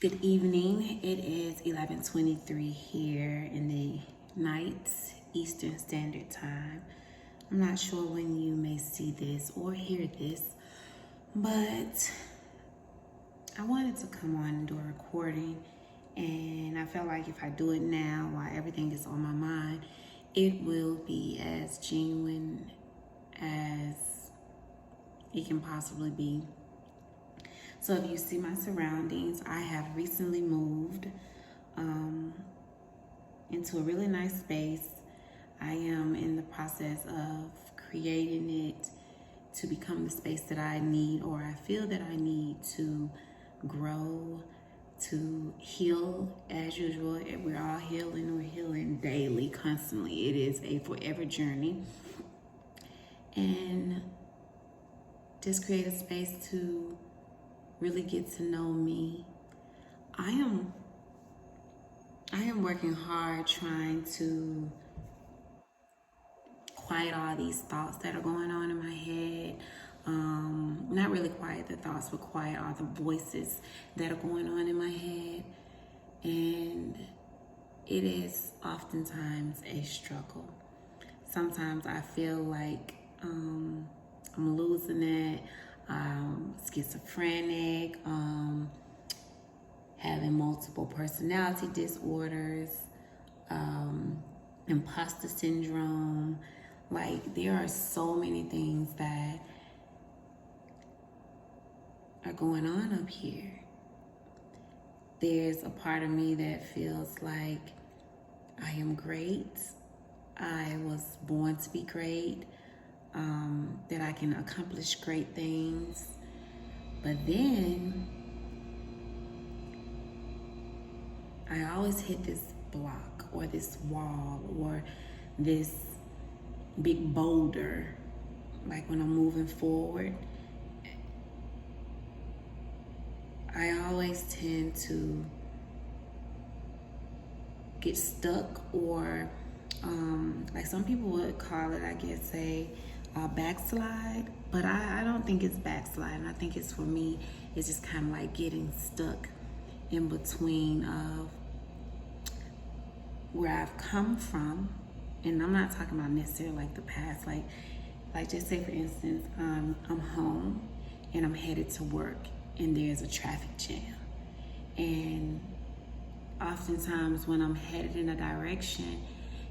Good evening. It is 11:23 here in the night, Eastern Standard Time. I'm not sure when you may see this or hear this, but I wanted to come on and do a recording, and I felt like if I do it now while everything is on my mind, it will be as genuine as it can possibly be. So if you see my surroundings, I have recently moved into a really nice space. I am in the process of creating it to become the space that I need, or I feel that I need to grow, to heal as usual. We're all healing, we're healing daily, constantly. It is a forever journey. And just create a space to really get to know me. I am working hard trying to quiet all these thoughts that are going on in my head. Not really quiet the thoughts, but quiet all the voices that are going on in my head. And it is oftentimes a struggle. Sometimes I feel like I'm losing it. Schizophrenic, having multiple personality disorders, imposter syndrome. Like, there are so many things that are going on up here. There's a part of me that feels like I am great. I was born to be great. That I can accomplish great things. But then I always hit this block or this wall or this big boulder, like when I'm moving forward. I always tend to get stuck, or like some people would call it, I guess, a backslide, but I don't think it's backsliding. I think it's, for me, it's just kind of like getting stuck in between of where I've come from, and I'm not talking about necessarily like the past, like just say for instance, I'm home and I'm headed to work and there's a traffic jam, and oftentimes when I'm headed in a direction,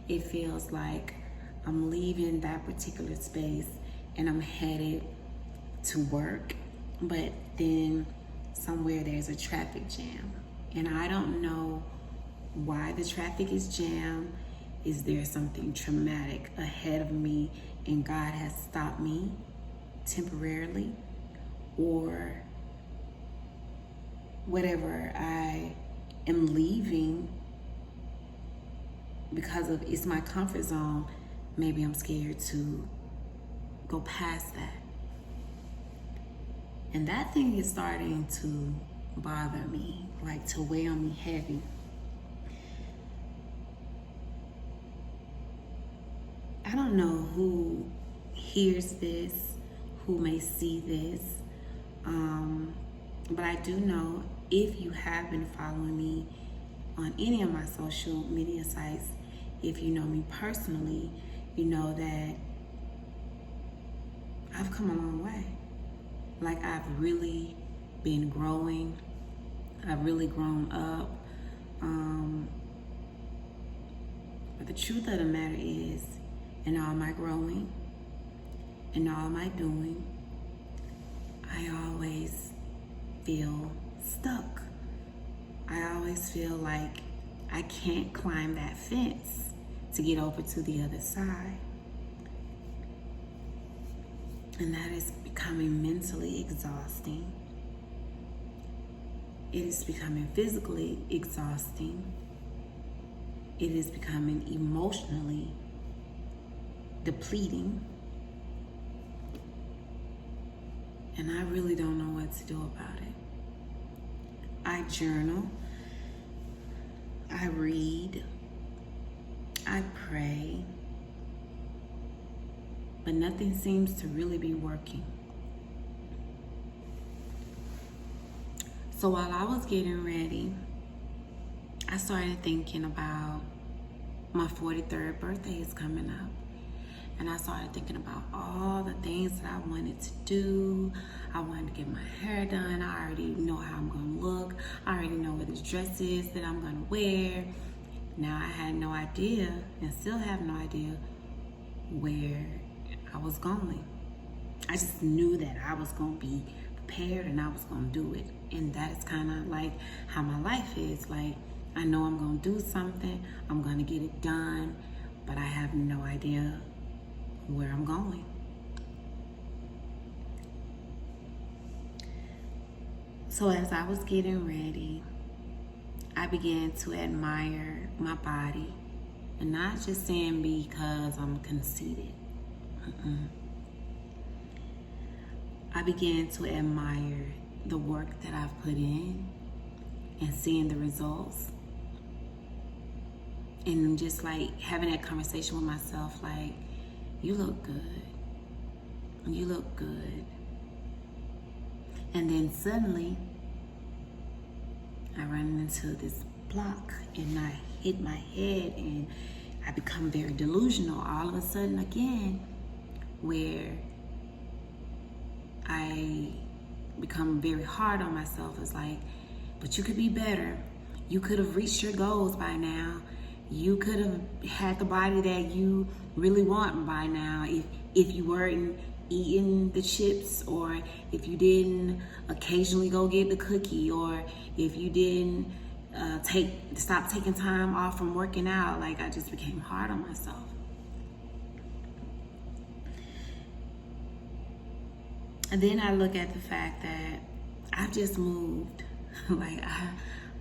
it feels like I'm leaving that particular space and I'm headed to work, but then somewhere there's a traffic jam. And I don't know why the traffic is jammed. Is there something traumatic ahead of me and God has stopped me temporarily? Or whatever I am leaving because of it's my comfort zone, maybe I'm scared to go past that. And that thing is starting to bother me, like to weigh on me heavy. I don't know who hears this, who may see this, but I do know, if you have been following me on any of my social media sites, if you know me personally, you know that I've come a long way. Like, I've really been growing. I've really grown up. But the truth of the matter is, in all my growing, in all my doing, I always feel stuck. I always feel like I can't climb that fence to get over to the other side. And that is becoming mentally exhausting. It is becoming physically exhausting. It is becoming emotionally depleting. And I really don't know what to do about it. I journal. I read. I pray. But nothing seems to really be working. So while I was getting ready, I started thinking about my 43rd birthday is coming up. And I started thinking about all the things that I wanted to do. I wanted to get my hair done. I already know how I'm going to look. I already know what this dress is that I'm going to wear. Now I had no idea, and still have no idea, where I was going. I just knew that I was going to be prepared and I was going to do it. And that is kind of like how my life is. Like, I know I'm going to do something. I'm going to get it done. But I have no idea where I'm going. So as I was getting ready, I began to admire my body. And not just saying because I'm conceited. I began to admire the work that I've put in and seeing the results. And just like having that conversation with myself, like, you look good. You look good. And then suddenly, I run into this block and I hit my head and I become very delusional all of a sudden again, where I become very hard on myself. It's like, but you could be better. You could have reached your goals by now. You could have had the body that you really want by now if you weren't eating the chips, or if you didn't occasionally go get the cookie, or if you didn't stop taking time off from working out. Like, I just became hard on myself. And then I look at the fact that I've just moved. Like,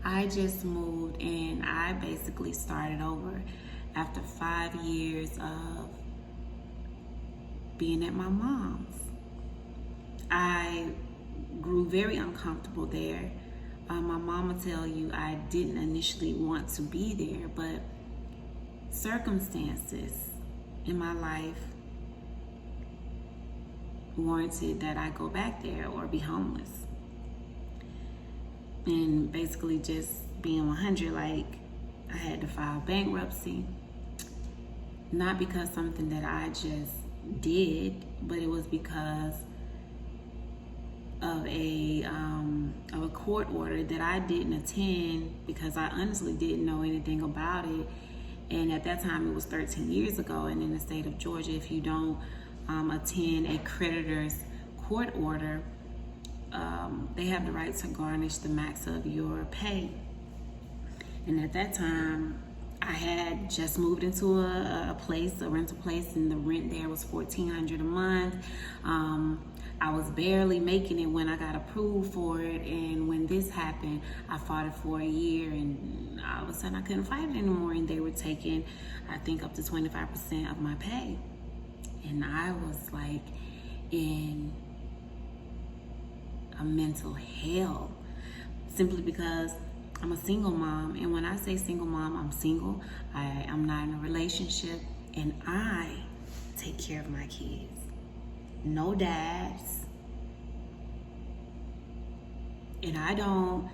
I just moved and I basically started over after 5 years of being at my mom's. I grew very uncomfortable there. My mom will tell you I didn't initially want to be there, but circumstances in my life warranted that I go back there or be homeless. And basically just being 100, like, I had to file bankruptcy. Not because something that I just did, but it was because of a court order that I didn't attend because I honestly didn't know anything about it. And at that time, it was 13 years ago. And in the state of Georgia, if you don't attend a creditor's court order, they have the right to garnish the max of your pay. And at that time, I had just moved into a rental place, and the rent there was $1,400 a month. I was barely making it when I got approved for it, and when this happened, I fought it for a year, and all of a sudden I couldn't fight it anymore, and they were taking, I think, up to 25% of my pay. And I was like in a mental hell, simply because I'm a single mom. And when I say single mom, I'm single. I'm not in a relationship, and I take care of my kids. No dads. And I don't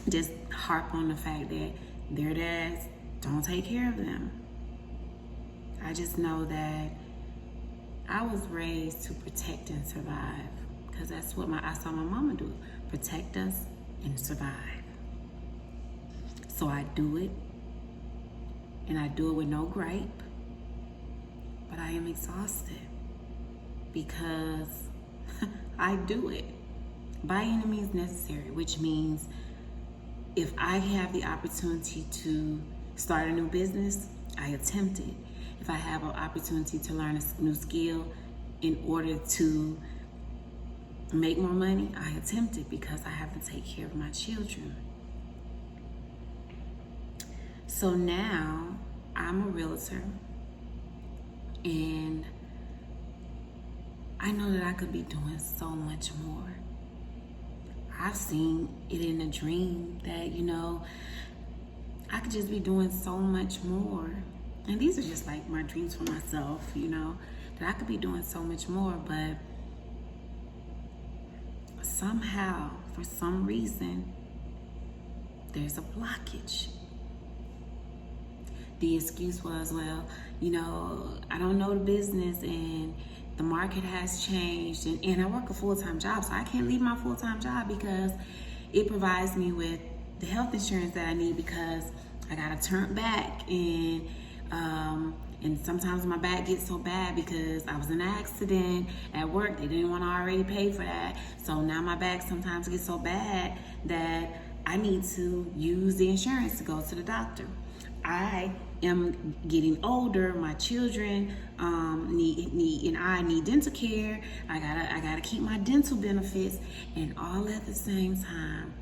just harp on the fact that their dads don't take care of them. I just know that I was raised to protect and survive, because that's what I saw my mama do. Protect us and survive. So I do it, and I do it with no gripe, but I am exhausted because I do it by any means necessary, which means if I have the opportunity to start a new business, I attempt it. If I have an opportunity to learn a new skill in order to make more money, I attempt it because I have to take care of my children. So now I'm a realtor, and I know that I could be doing so much more. I've seen it in a dream that, I could just be doing so much more. And these are just like my dreams for myself, that I could be doing so much more, but somehow, for some reason, there's a blockage. The excuse was, well, I don't know the business and the market has changed, and I work a full-time job, so I can't leave my full-time job because it provides me with the health insurance that I need, because I gotta turn back, and sometimes my back gets so bad because I was in an accident at work. They didn't want to already pay for that, so now my back sometimes gets so bad that I need to use the insurance to go to the doctor. I am getting older. My children need dental care. I gotta keep my dental benefits, and all at the same time,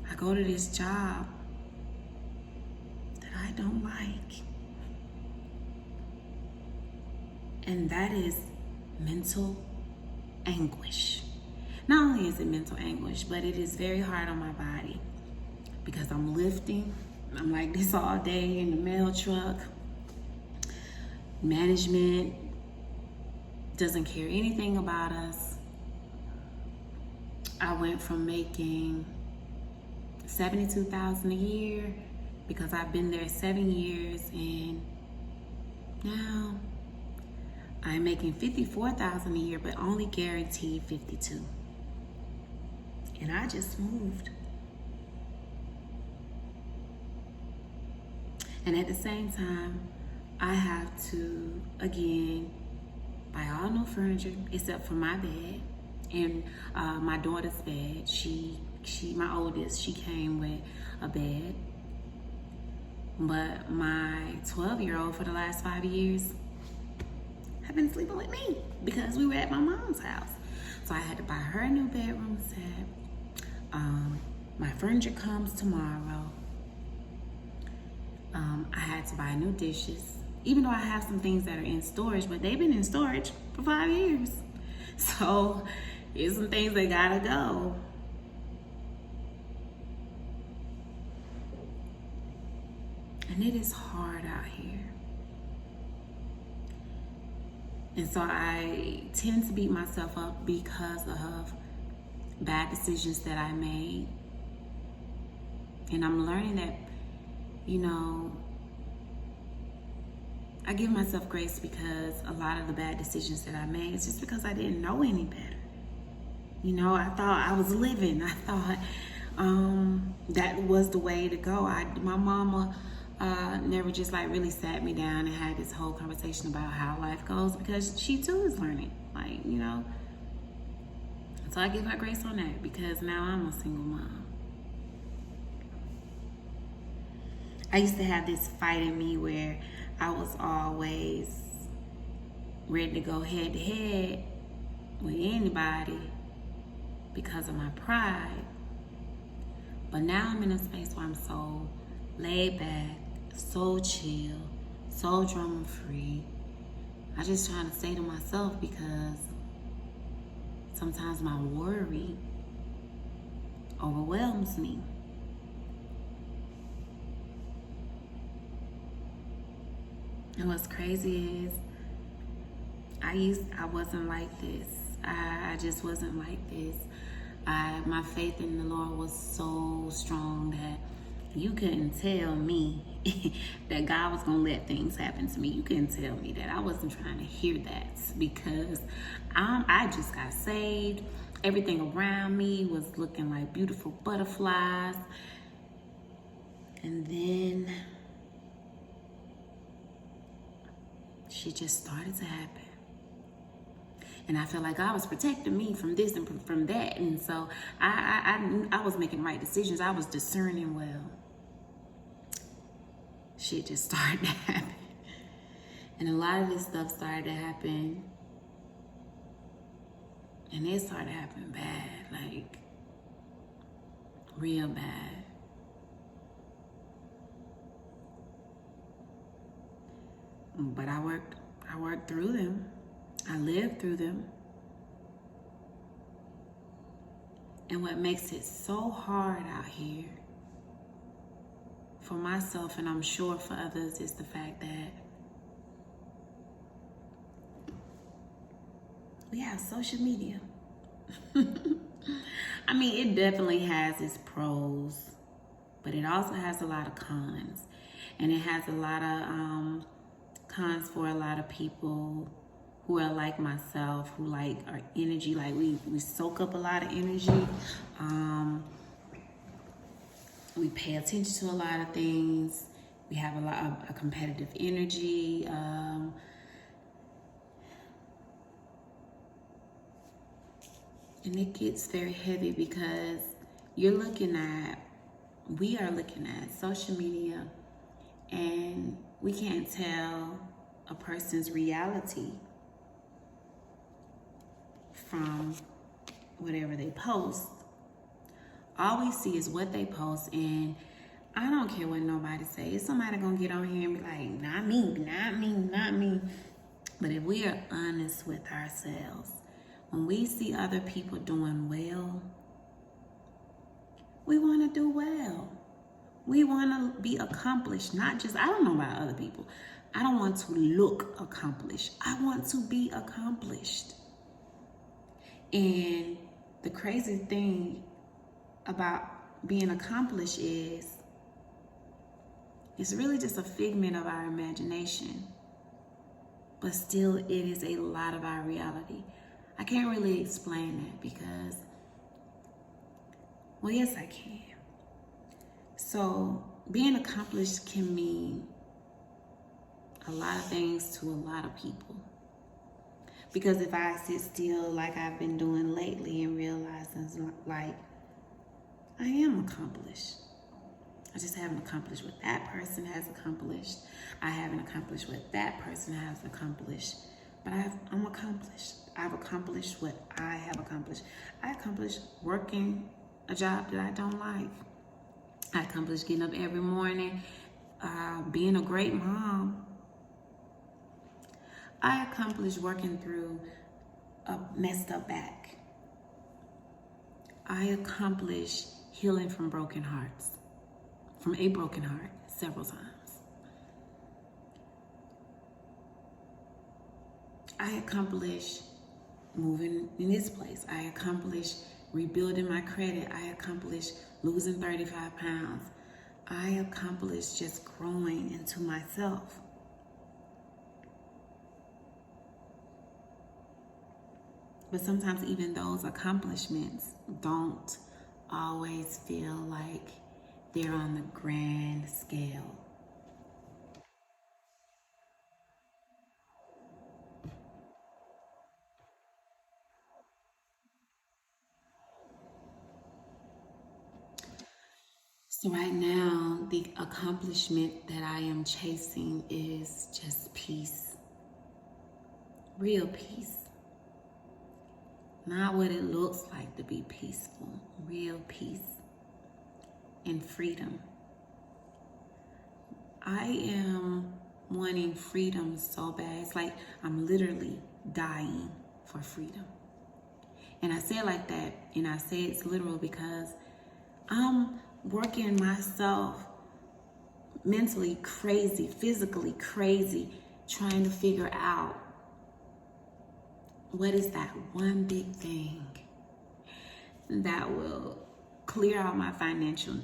I go to this job that I don't like, and that is mental anguish. Not only is it mental anguish, but it is very hard on my body because I'm lifting. I'm like this all day in the mail truck. Management doesn't care anything about us. I went from making $72,000 a year because I've been there 7 years, and now I'm making $54,000 a year, but only guaranteed $52,000. And I just moved. And at the same time, I have to, again, buy all new furniture except for my bed and my daughter's bed. My oldest, she came with a bed. But my 12-year-old for the last 5 years have been sleeping with me because we were at my mom's house. So I had to buy her a new bedroom set. My furniture comes tomorrow. I had to buy new dishes, even though I have some things that are in storage, but they've been in storage for 5 years. So here's some things that gotta go. And it is hard out here. And so I tend to beat myself up because of bad decisions that I made. And I'm learning that, I give myself grace because a lot of the bad decisions that I made is just because I didn't know any better. I thought I was living. I thought that was the way to go. My mama never just really sat me down and had this whole conversation about how life goes, because she too is learning, So I give her grace on that because now I'm a single mom. I used to have this fight in me where I was always ready to go head to head with anybody because of my pride. But now I'm in a space where I'm so laid back, so chill, so drama free. I just trying to stay to myself because sometimes my worry overwhelms me. And what's crazy is I wasn't like this. I just wasn't like this. My faith in the Lord was so strong that you couldn't tell me that God was gonna let things happen to me. You couldn't tell me that. I wasn't trying to hear that because I just got saved. Everything around me was looking like beautiful butterflies. And then shit just started to happen. And I felt like God was protecting me from this and from that. And so I was making right decisions. I was discerning well. Shit just started to happen. And a lot of this stuff started to happen. And it started to happen bad, real bad. But I worked through them. I lived through them. And what makes it so hard out here for myself, and I'm sure for others, is the fact that we have social media. I mean, it definitely has its pros, but it also has a lot of cons. And it has a lot of cons for a lot of people who are like myself, who like our energy, like we soak up a lot of energy. We pay attention to a lot of things. We have a lot of a competitive energy. And it gets very heavy because we are looking at social media, and we can't tell a person's reality from whatever they post. All we see is what they post, and I don't care what nobody says. Somebody gonna get on here and be like, not me, not me, not me. But if we are honest with ourselves, when we see other people doing well, we want to do well. We want to be accomplished, not just, I don't know about other people. I don't want to look accomplished. I want to be accomplished. And the crazy thing about being accomplished is it's really just a figment of our imagination. But still, it is a lot of our reality. I can't really explain that because, well, yes, I can. So being accomplished can mean a lot of things to a lot of people. Because if I sit still like I've been doing lately and realize like I am accomplished, I just haven't accomplished what that person has accomplished. I haven't accomplished what that person has accomplished. But I'm accomplished. I've accomplished what I have accomplished. I accomplished working a job that I don't like. I accomplished getting up every morning, being a great mom. I accomplished working through a messed up back. I accomplished healing from broken hearts, from a broken heart several times. I accomplished moving in this place. I accomplished rebuilding my credit. I accomplished losing 35 pounds. I accomplished just growing into myself. But sometimes even those accomplishments don't always feel like they're on the grand scale. So right now, the accomplishment that I am chasing is just peace. Real peace. Not what it looks like to be peaceful. Real peace and freedom. I am wanting freedom so bad. It's like I'm literally dying for freedom. And I say it like that, and I say it's literal because I'm working myself mentally crazy, physically crazy, trying to figure out what is that one big thing that will clear out my financial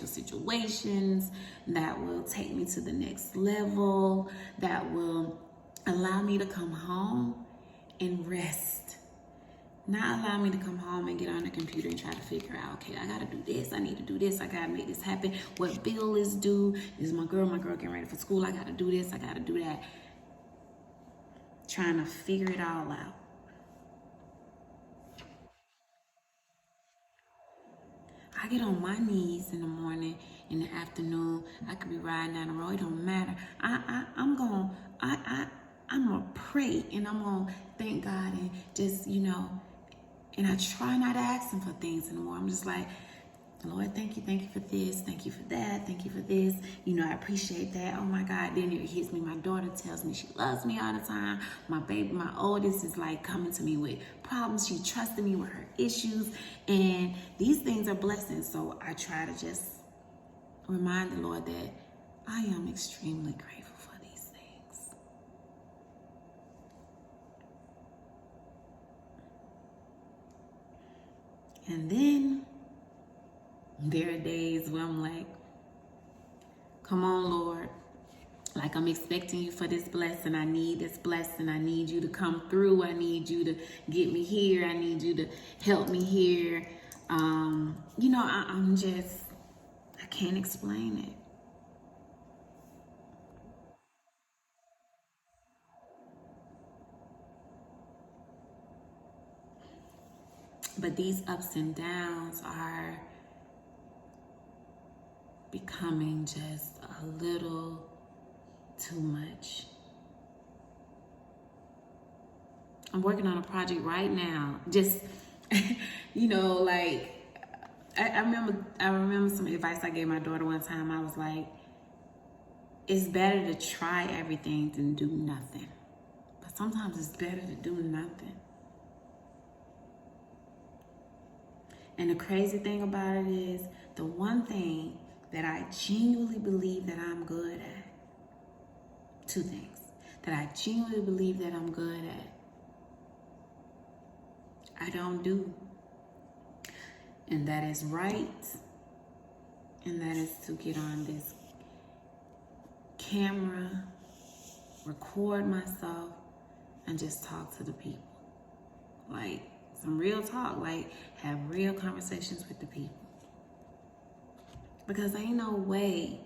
situations, that will take me to the next level, that will allow me to come home and rest. Not allow me to come home and get on the computer and try to figure out, okay, I gotta do this, I need to do this, I gotta make this happen. What bill is due? Is my girl getting ready for school? I gotta do this, I gotta do that. Trying to figure it all out. I get on my knees in the morning, in the afternoon. I could be riding down the road. It don't matter. I'm gonna pray and I'm gonna thank God and just, and I try not to ask him for things anymore. I'm just like, Lord, thank you for this, thank you for that, thank you for this. I appreciate that. Oh my God. Then it hits me. My daughter tells me she loves me all the time. My baby, my oldest, is like coming to me with problems. She trusted me with her issues. And these things are blessings. So I try to just remind the Lord that I am extremely grateful for these things. And then there are days where I'm like, come on, Lord. Like, I'm expecting you for this blessing. I need this blessing. I need you to come through. I need you to get me here. I need you to help me here. I can't explain it. But these ups and downs are becoming just a little too much. I'm working on a project right now. Just, like, I remember some advice I gave my daughter one time. I was like, it's better to try everything than do nothing. But sometimes it's better to do nothing. And the crazy thing about it is, the one thing that I genuinely believe that I'm good at, two things that I genuinely believe that I'm good at, I don't do. And that is write, and that is to get on this camera, record myself, and just talk to the people. Like, some real talk, like have real conversations with the people. Because ain't no way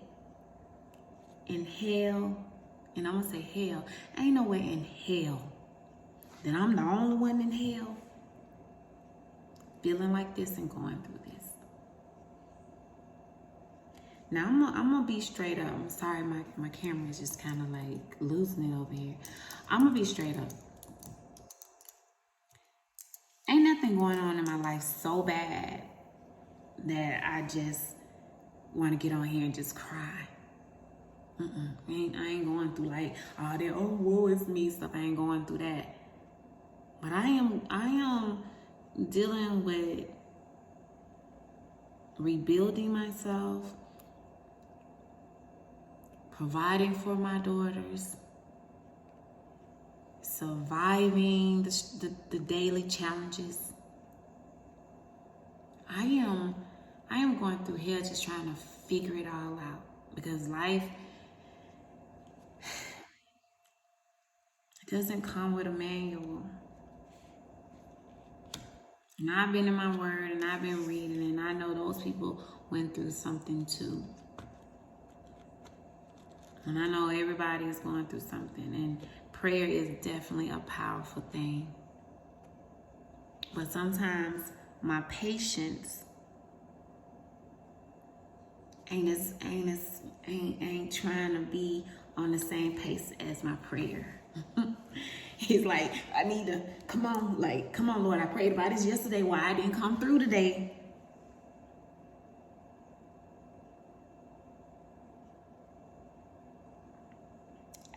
in hell, and I'm gonna say hell, ain't no way in hell that I'm the only one in hell feeling like this and going through this. Now I'm gonna be straight up. I'm sorry, my camera is just kind of like losing it over here. I'm gonna be straight up. Ain't nothing going on in my life so bad that I just want to get on here and just cry. I ain't going through like all that, oh, woe is me stuff. I ain't going through that. But I am dealing with rebuilding myself, providing for my daughters, surviving the daily challenges. I am going through hell just trying to figure it all out, because life doesn't come with a manual. And I've been in my word and I've been reading, and I know those people went through something too. And I know everybody is going through something, and prayer is definitely a powerful thing. But sometimes my patience ain't trying to be on the same pace as my prayer. He's like, I need to come on, Lord, I prayed about this yesterday. Why I didn't come through today?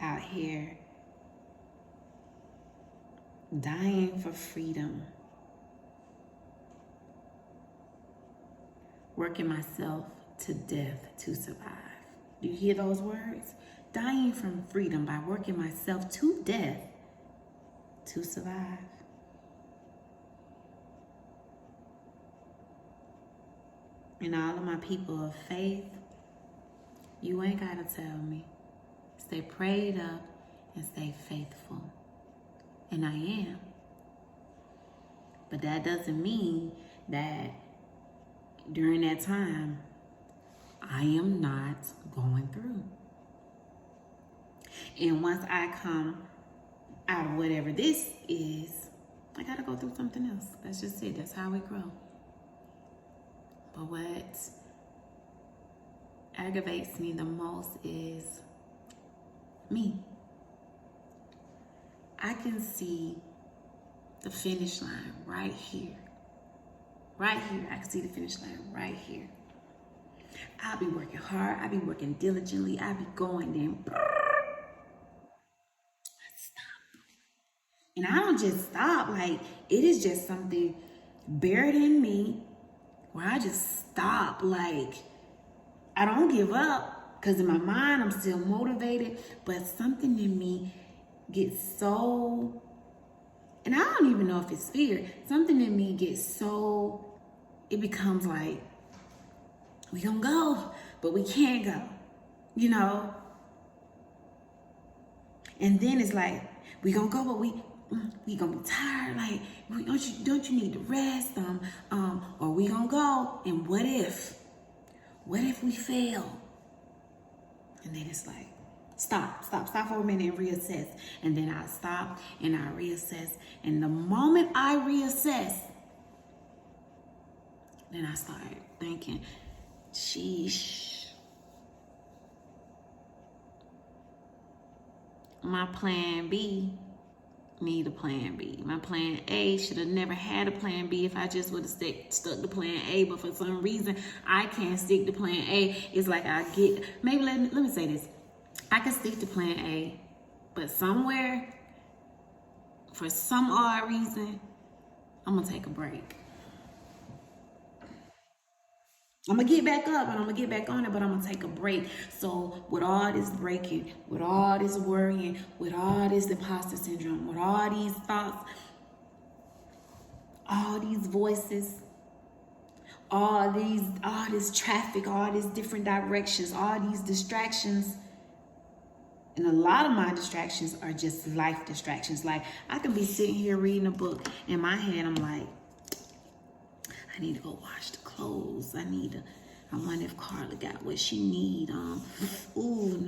Out here dying for freedom, working myself to death to survive. Do you hear those words? Dying from freedom by working myself to death to survive. And all of my people of faith, you ain't gotta tell me. Stay prayed up and stay faithful. And I am. But that doesn't mean that during that time, I am not going through. And once I come out of whatever this is, I gotta go through something else. That's just it. That's how we grow. But what aggravates me the most is me. I can see the finish line right here. Right here. I can see the finish line right here. I'll be working hard. I'll be working diligently. I'll be going then. And I don't just stop. Like, it is just something buried in me where I just stop. Like, I don't give up, because in my mind I'm still motivated, but something in me gets so, and I don't even know if it's fear, something in me gets so it becomes like, we gonna go, but we can't go, you know? And then it's like, we gonna go, but we gonna be tired. Like, don't you need to rest? Or we gonna go, and what if we fail? And then it's like, stop for a minute and reassess. And then I stop and I reassess. And the moment I reassess, then I start thinking, sheesh, my plan B need a plan B. My plan A should have never had a plan B if I just would have stuck to plan A. But for some reason, I can't stick to plan A. It's like maybe let me say this. I can stick to plan A, but somewhere, for some odd reason, I'm gonna take a break. I'm gonna get back up and I'm gonna get back on it, but I'm gonna take a break. So with all this breaking, with all this worrying, with all this imposter syndrome, with all these thoughts, all these voices, all this traffic, all these different directions, all these distractions. And a lot of my distractions are just life distractions. Like, I can be sitting here reading a book, in my head I'm like, I need to go wash the clothes. I wonder if Carla got what she need. And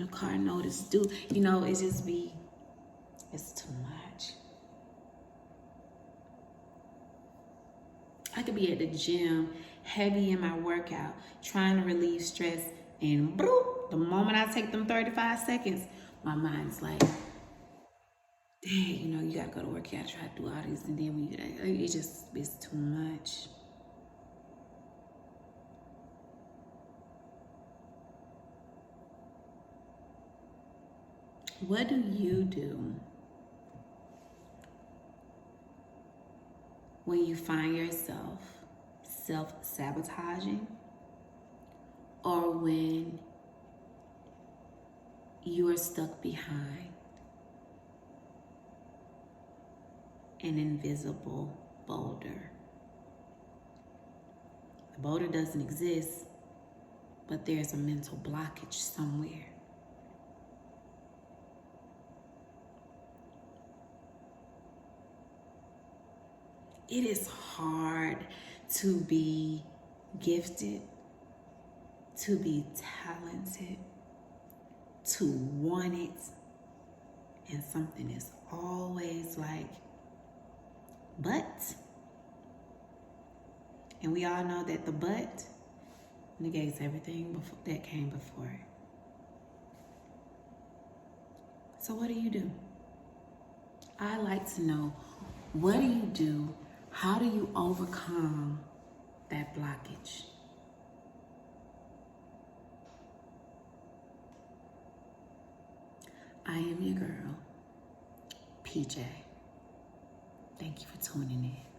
the car notice due. You know, it's too much. I could be at the gym, heavy in my workout, trying to relieve stress, and bloop, the moment I take them 35 seconds, my mind's like, dang, you gotta go to work, you gotta try to do all this, and then it's too much. What do you do when you find yourself self-sabotaging, or when you are stuck behind an invisible boulder? The boulder doesn't exist, but there's a mental blockage somewhere. It is hard to be gifted, to be talented, to want it, and something is always like, but. And we all know that the but negates everything that came before it. So what do? I like to know, what do? How do you overcome that blockage? I am your girl, PJ. Thank you for tuning in.